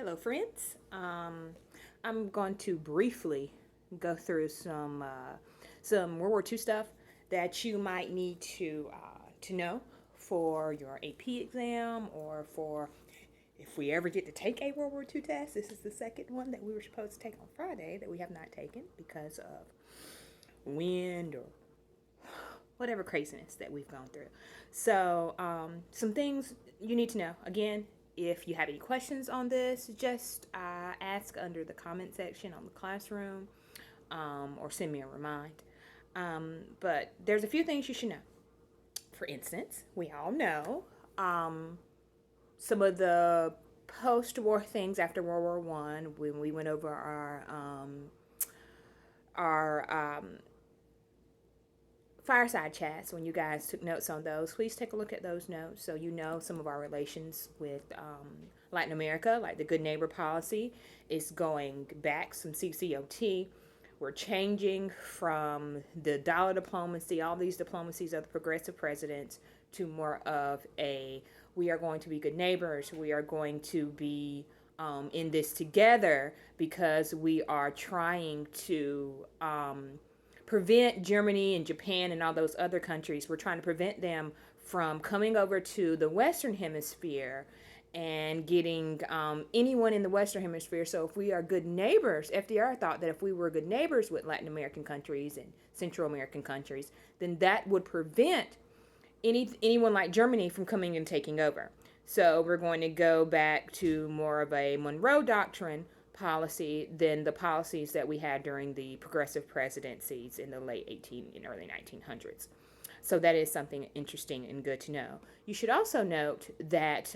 Hello, friends. I'm going to briefly go through some World War II stuff that you might need to know for your AP exam or for if we ever get to take a World War II test. This is the second one that we were supposed to take on Friday that we have not taken because of wind or whatever craziness that we've gone through. So, some things you need to know. Again, if you have any questions on this, just ask under the comment section on the classroom or send me a remind. But there's a few things you should know. For instance, we all know some of the post-war things after World War One when we went over our fireside chats, when you guys took notes on those, please take a look at those notes so you know some of our relations with Latin America, like the Good Neighbor policy is going back some CCOT. We're changing from the dollar diplomacy, all these diplomacies of the progressive presidents, to more of a we are going to be good neighbors. We are going to be in this together because we are trying to prevent Germany and Japan and all those other countries. We're trying to prevent them from coming over to the Western Hemisphere and getting anyone in the Western Hemisphere. So if we are good neighbors, FDR thought that if we were good neighbors with Latin American countries and Central American countries, then that would prevent anyone like Germany from coming and taking over. So we're going to go back to more of a Monroe Doctrine policy than the policies that we had during the progressive presidencies in the late 18 and early 1900s. So that is something interesting and good to know. You should also note that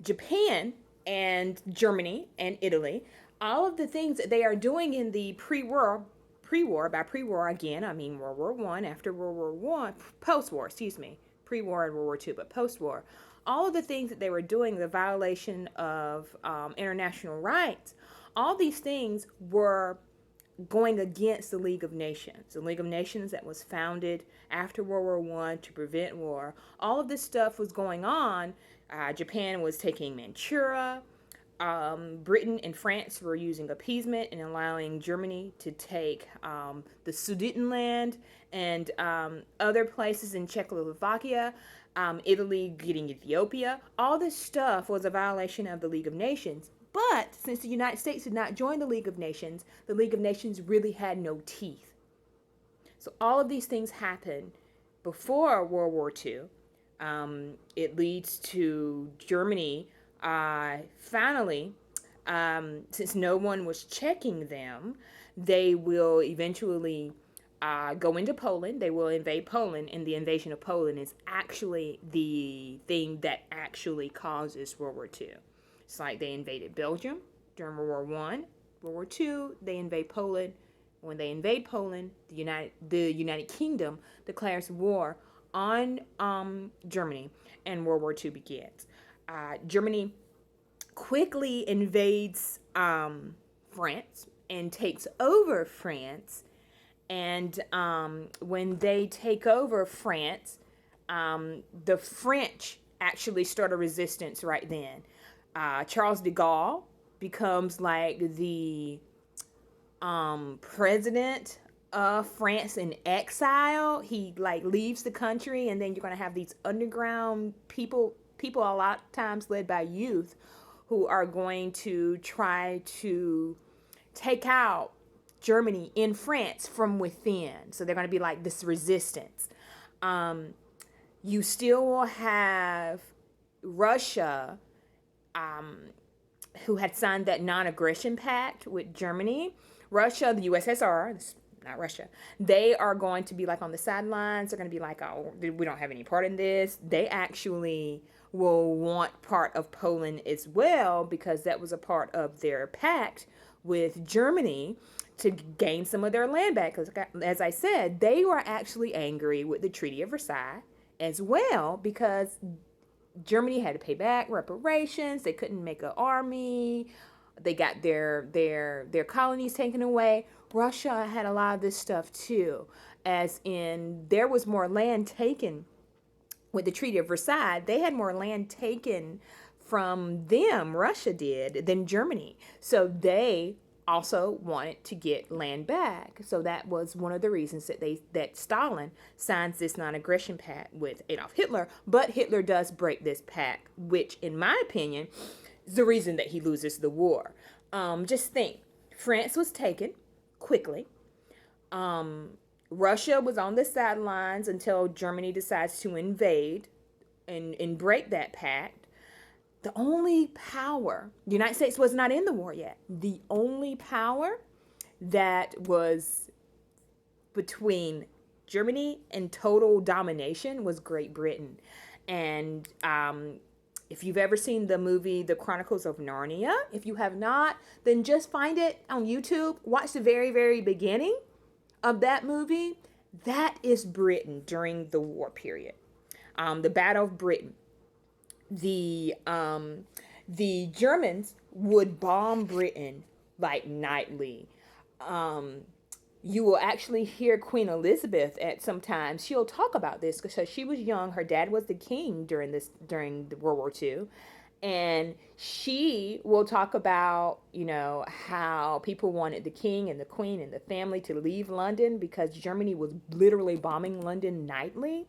Japan and Germany and Italy, all of the things that they are doing in the pre-war, by pre-war again, I mean World War One, after World War One, post-war, excuse me, pre-war and World War Two, but post-war, all of the things that they were doing, the violation of international rights, all these things were going against the League of Nations. The League of Nations that was founded after World War One to prevent war. All of this stuff was going on. Japan was taking Manchuria. Britain and France were using appeasement and allowing Germany to take the Sudetenland and other places in Czechoslovakia. Italy getting Ethiopia. All this stuff was a violation of the League of Nations. But since the United States did not join the League of Nations, the League of Nations really had no teeth. So all of these things happened before World War II. It leads to Germany finally, since no one was checking them, they will eventually go into Poland. They will invade Poland, and the invasion of Poland is actually the thing that actually causes World War II. It's like they invaded Belgium during World War One. World War II, they invade Poland. When they invade Poland, the United Kingdom declares war on Germany, and World War II begins. Germany quickly invades France and takes over France. And when they take over France, the French actually start a resistance right then. Charles de Gaulle becomes like the president of France in exile. He like leaves the country, and then you're going to have these underground people a lot of times led by youth who are going to try to take out Germany in France from within. So they're going to be like this resistance. You still will have Russia, who had signed that non-aggression pact with Germany. Russia, the USSR, not Russia, they are going to be like on the sidelines. They're going to be like, oh, we don't have any part in this. They actually will want part of Poland as well because that was a part of their pact with Germany to gain some of their land back. Because, as I said, they were actually angry with the Treaty of Versailles as well because Germany had to pay back reparations. They couldn't make an army. They got their colonies taken away. Russia had a lot of this stuff too, as in there was more land taken with the Treaty of Versailles. They had more land taken from them, Russia did, than Germany. So they also wanted to get land back. So that was one of the reasons that Stalin signs this non-aggression pact with Adolf Hitler. But Hitler does break this pact, which, in my opinion, is the reason that he loses the war. Just think, France was taken quickly. Russia was on the sidelines until Germany decides to invade and break that pact. The only power, the United States was not in the war yet. The only power that was between Germany and total domination was Great Britain. And if you've ever seen the movie The Chronicles of Narnia, if you have not, then just find it on YouTube. Watch the very, very beginning of that movie. That is Britain during the war period. The Battle of Britain. The Germans would bomb Britain like nightly. You will actually hear Queen Elizabeth at some time. She'll talk about this because she was young. Her dad was the king during the World War II. And she will talk about, how people wanted the king and the queen and the family to leave London because Germany was literally bombing London nightly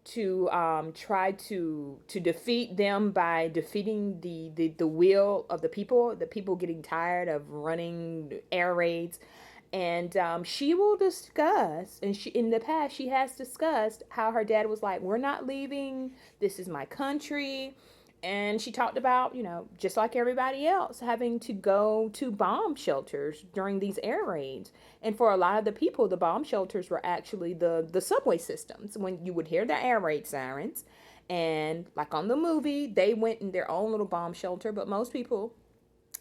to try to defeat them by defeating the will of the people getting tired of running air raids. And she will discuss, and in the past she has discussed how her dad was like, we're not leaving, this is my country. And she talked about, just like everybody else, having to go to bomb shelters during these air raids. And for a lot of the people, the bomb shelters were actually the subway systems. When you would hear the air raid sirens, and like on the movie, they went in their own little bomb shelter. But most people,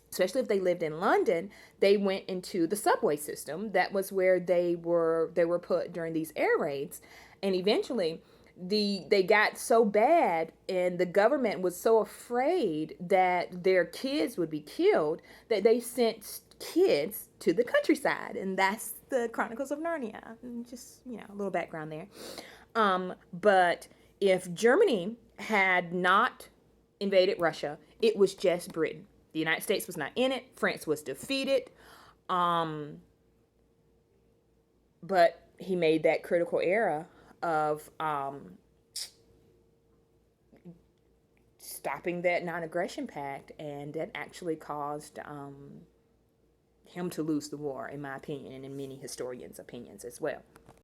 especially if they lived in London, they went into the subway system. That was where they were put during these air raids. And eventually they got so bad and the government was so afraid that their kids would be killed that they sent kids to the countryside. And that's the Chronicles of Narnia. And just, a little background there. But if Germany had not invaded Russia, it was just Britain. The United States was not in it. France was defeated. But he made that critical error of stopping that non-aggression pact, and that actually caused him to lose the war, in my opinion, and in many historians' opinions as well.